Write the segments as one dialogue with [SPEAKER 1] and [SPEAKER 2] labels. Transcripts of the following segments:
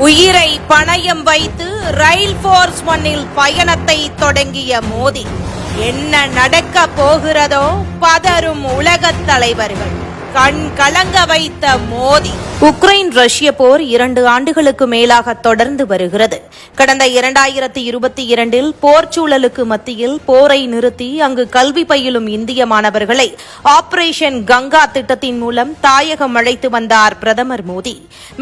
[SPEAKER 1] உயிரை பணயம் வைத்து ரயில் போர்ஸ் ஒன்னில் பயணத்தை தொடங்கிய மோடி என்ன நடக்க போகிறதோ பதறும் உலகத் தலைவர்கள். கண் கலங்க வைத்த மோடி. உக்ரைன் ரஷ்ய போர் 2 ஆண்டுகளுக்கு மேலாக தொடர்ந்து வருகிறது. கடந்த 2022 போர் சூழலுக்கு மத்தியில் போரை நிறுத்தி அங்கு கல்வி பயிலும் இந்திய மாணவர்களை ஆபரேஷன் கங்கா திட்டத்தின் மூலம் தாயகம் அழைத்து வந்தார் பிரதமர் மோடி.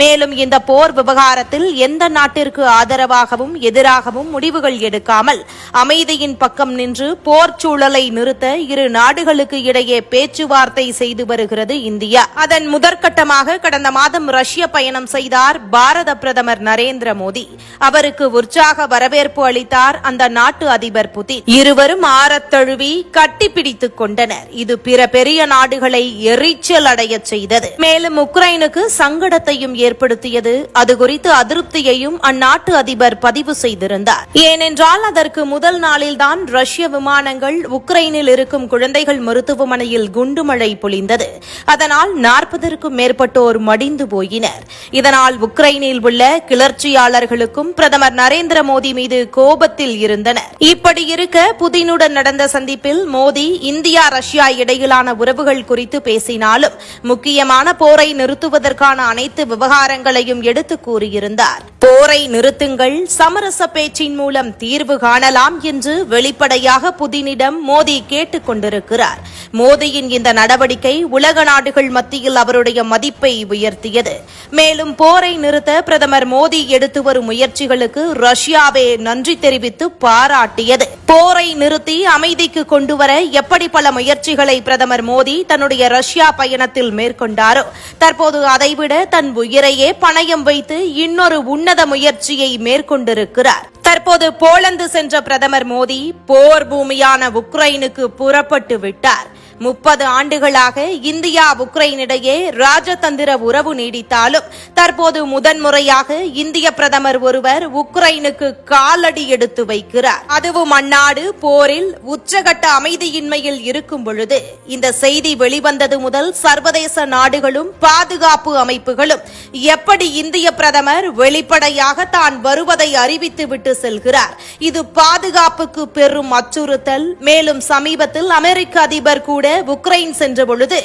[SPEAKER 1] மேலும் இந்த போர் விவகாரத்தில் எந்த நாட்டிற்கு ஆதரவாகவும் எதிராகவும் முடிவுகள் எடுக்காமல் அமைதியின் பக்கம் நின்று போர் சூழலை நிறுத்த இரு நாடுகளுக்கு இடையே பேச்சுவார்த்தை செய்து வருகிறது இந்தியா. அதன் முதற்கட்டமாக கடந்த மாதம் ரஷ்ய பயணம் செய்தார் பாரத பிரதமர் நரேந்திர மோடி. அவருக்கு உற்சாக வரவேற்பு அளித்தார் அந்த நாட்டு அதிபர் புதின். இருவரும் ஆரத் தழுவி கட்டிப்பிடித்துக் கொண்டனர். இது பிற பெரிய நாடுகளை எரிச்சல் அடைய செய்தது. மேலும் உக்ரைனுக்கு சங்கடத்தையும் ஏற்படுத்தியது. அது குறித்து அதிருப்தியையும் அந்நாட்டு அதிபர் பதிவு செய்திருந்தார். ஏனென்றால் அதற்கு முதல் நாளில்தான் ரஷ்ய விமானங்கள் உக்ரைனில் இருக்கும் குழந்தைகள் மருத்துவமனையில் குண்டுமழை பொழிந்தது. அதனால் 40க்கும் மேற்பட்டோர் மடிந்து போயினர். இதனால் உக்ரைனில் உள்ள கிளர்ச்சியாளர்களுக்கும் பிரதமர் நரேந்திர மோடி மீது கோபத்தில் இருந்தனர். இப்படி இருக்க புதினுடன் நடந்த சந்திப்பில் மோடி இந்தியா ரஷ்யா இடையிலான உறவுகள் குறித்து பேசினாலும் முக்கியமான போரை நிறுத்துவதற்கான அனைத்து விவகாரங்களையும் எடுத்து கூறியிருந்தார். போரை நிறுத்துங்கள், சமரச பேச்சின் மூலம் தீர்வு காணலாம் என்று வெளிப்படையாக புதினிடம் மோடி கேட்டுக் கொண்டிருக்கிறார். மோடியின் இந்த நடவடிக்கை உலக நாடுகள் மத்தியில் அவருடைய மதிப்பை உயர்த்தியது. மேலும் போரை நிறுத்த பிரதமர் மோடி எடுத்து வரும் முயற்சிகளுக்கு ரஷ்யாவே நன்றி தெரிவித்து பாராட்டியது. போரை நிறுத்தி அமைதிக்கு கொண்டுவர எப்படி பல முயற்சிகளை பிரதமர் மோடி தன்னுடைய ரஷ்யா பயணத்தில் மேற்கொண்டாரோ தற்போது அதைவிட தன் உயிரையே பணயம் வைத்து இன்னொரு உன்னத முயற்சியை மேற்கொண்டிருக்கிறார். தற்போது போலந்து சென்ற பிரதமர் மோடி போர் பூமியான உக்ரைனுக்கு புறப்பட்டு விட்டார். 30 ஆண்டுகளாக இந்தியா உக்ரைன் இடையே ராஜதந்திர உறவு நீடித்தாலும் தற்போது முதன்முறையாக இந்திய பிரதமர் ஒருவர் உக்ரைனுக்கு காலடி எடுத்து வைக்கிறார். அதுவும் அந்நாடு போரில் உச்சகட்ட அமைதியின்மையில் இருக்கும் பொழுது. இந்த செய்தி வெளிவந்தது முதல் சர்வதேச நாடுகளும் பாதுகாப்பு அமைப்புகளும் எப்படி இந்திய பிரதமர் வெளிப்படையாக தான் வருவதை அறிவித்துவிட்டு செல்கிறார். இது பாதுகாப்புக்கு பெரும் அச்சுறுத்தல். மேலும் சமீபத்தில் அமெரிக்க அதிபர் கூட உக்ரைன் சென்ற பொழுது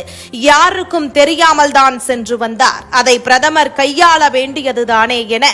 [SPEAKER 1] யாருக்கும் தெரியாமல் தான் சென்று வந்தார். அதை பிரதமர் கையாள வேண்டியதுதானே என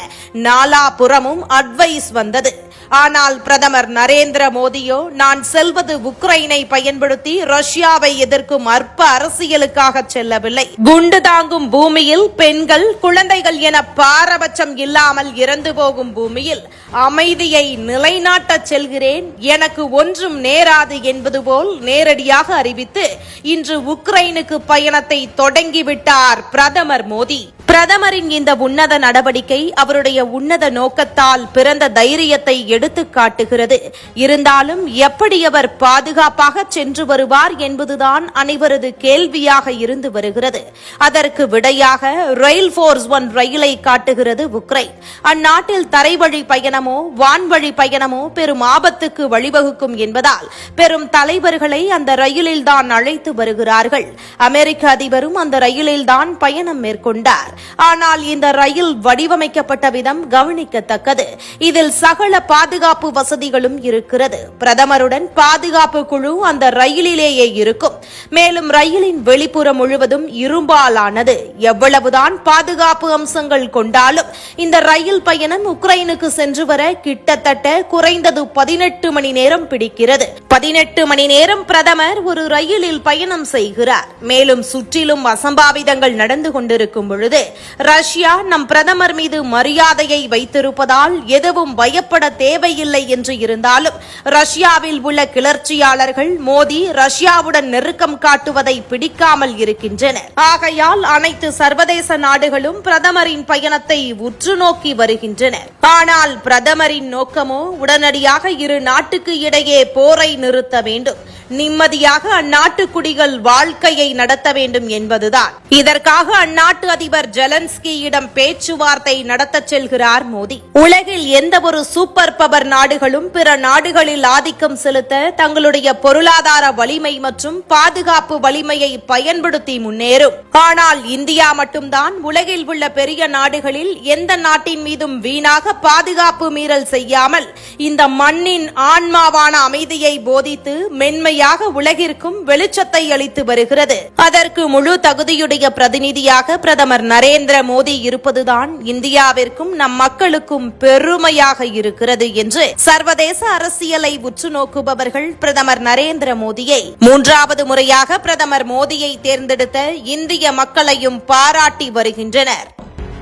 [SPEAKER 1] நாலாபுறமும் அட்வைஸ் வந்தது. ஆனால் பிரதமர் நரேந்திர மோடியோ நான் செல்வது உக்ரைனை பயன்படுத்தி ரஷ்யாவை எதிர்க்கும் அற்ப அரசியலுக்காக செல்லவில்லை. குண்டு தாங்கும் பூமியில் பெண்கள் குழந்தைகள் என பாரபட்சம் இல்லாமல் இறந்து போகும் பூமியில் அமைதியை நிலைநாட்ட செல்கிறேன், எனக்கு ஒன்றும் நேராது என்பது போல் நேரடியாக அறிவித்து இன்று உக்ரைனுக்கு பயணத்தை தொடங்கிவிட்டார் பிரதமர் மோடி. பிரதமரின் இந்த உன்னத நடவடிக்கை அவருடைய உன்னத நோக்கத்தால் பிறந்த தைரியத்தை எடுத்து காட்டுகிறது. இருந்தாலும் எப்படி அவர் பாதுகாப்பாக சென்று வருவார் என்பதுதான் அனைவரது கேள்வியாக இருந்து வருகிறது. அதற்கு விடையாக ரயில் போர்ஸ் 1 ரயிலை காட்டுகிறது உக்ரைன். அந்நாட்டில் தரைவழி பயணமோ வான்வழி பயணமோ பெரும் ஆபத்துக்கு வழிவகுக்கும் என்பதால் பெரும் தலைவர்களை அந்த ரயிலில் தான் அழைத்து வருகிறார்கள். அமெரிக்க அதிபரும் அந்த ரயிலில் தான் பயணம் மேற்கொண்டார். ஆனால் இந்த ரயில் வடிவமைக்கப்பட்ட விதம் கவனிக்கத்தக்கது. இதில் சகல பாதுகாப்பு வசதிகளும் இருக்கிறது. பிரதமருடன் பாதுகாப்பு குழு அந்த ரயிலிலேயே இருக்கும். மேலும் ரயிலின் வெளிப்புறம் முழுவதும் இரும்பால் ஆனது. எவ்வளவுதான் பாதுகாப்பு அம்சங்கள் கொண்டாலும் இந்த ரயில் பயணம் உக்ரைனுக்கு சென்று வர கிட்டத்தட்ட குறைந்தது 18 மணி நேரம் பிடிக்கிறது. 18 மணி நேரம் பிரதமர் ஒரு ரயிலில் பயணம் செய்கிறார். மேலும் சுற்றிலும் அசம்பாவிதங்கள் நடந்து கொண்டிருக்கும் பொழுது ரஷ்யா நம் பிரதமர் மீது மரியாதையை வைத்திருப்பதால் எதுவும் பயப்பட தேவையில்லை என்று இருந்தாலும் ரஷ்யாவில் உள்ள கிளர்ச்சியாளர்கள் மோடி ரஷ்யாவுடன் நெருக்கம் காட்டுவதை பிடிக்காமல் இருக்கின்றனர். ஆகையால் அனைத்து சர்வதேச நாடுகளும் பிரதமரின் பயணத்தை உற்று நோக்கி வருகின்றனர். ஆனால் பிரதமரின் நோக்கமோ உடனடியாக இரு நாட்டுக்கு இடையே போரை நிறுத்த வேண்டும், நிம்மதியாக அந்நாட்டு குடிகள் வாழ்க்கையை நடத்த வேண்டும் என்பதுதான். இதற்காக அந்நாட்டு அதிபர் ஜெலன்ஸ்கியிடம் பேச்சுவார்த்தை நடத்தச் செல்கிறார் மோடி. உலகில் எந்த ஒரு சூப்பர் பவர் நாடுகளும் பிற நாடுகளில் ஆதிக்கம் செலுத்த தங்களுடைய பொருளாதார வலிமை மற்றும் பாதுகாப்பு வலிமையை பயன்படுத்தி முன்னேறும். ஆனால் இந்தியா மட்டும்தான் உலகில் உள்ள பெரிய நாடுகளில் எந்த நாட்டின் மீதும் வீணாக பாதுகாப்பு மீறல் செய்யாமல் இந்த மண்ணின் ஆன்மாவான அமைதியை போதித்து மென்மையாக உலகிற்கும் வெளிச்சத்தை அளித்து வருகிறது. அதற்கு முழு தகுதியுடைய பிரதிநிதியாக பிரதமர் நரேந்திர மோடி இருப்பதுதான் இந்தியாவிற்கும் நம் மக்களுக்கும் பெருமையாக இருக்கிறது என்று சர்வதேச அரசியலை உற்று நோக்குபவர்கள் பிரதமர் நரேந்திர மோடியை மூன்றாவது முறையாக பிரதமர் மோடியை தேர்ந்தெடுத்த இந்திய மக்களையும் பாராட்டி வருகின்றனர்.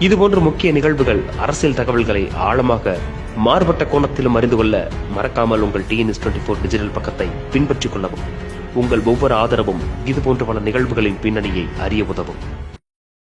[SPEAKER 2] இதுபோன்ற முக்கிய நிகழ்வுகள், அரசியல் தகவல்களை ஆழமாக மாறுபட்ட கோணத்திலும் அறிந்து கொள்ள மறக்காமல் உங்கள் TNS24 டிஜிட்டல் பக்கத்தை பின்பற்றிக் கொள்ளவும். உங்கள் ஒவ்வொரு ஆதரவும் இதுபோன்ற பல நிகழ்வுகளின் பின்னணியை அறிய உதவும்.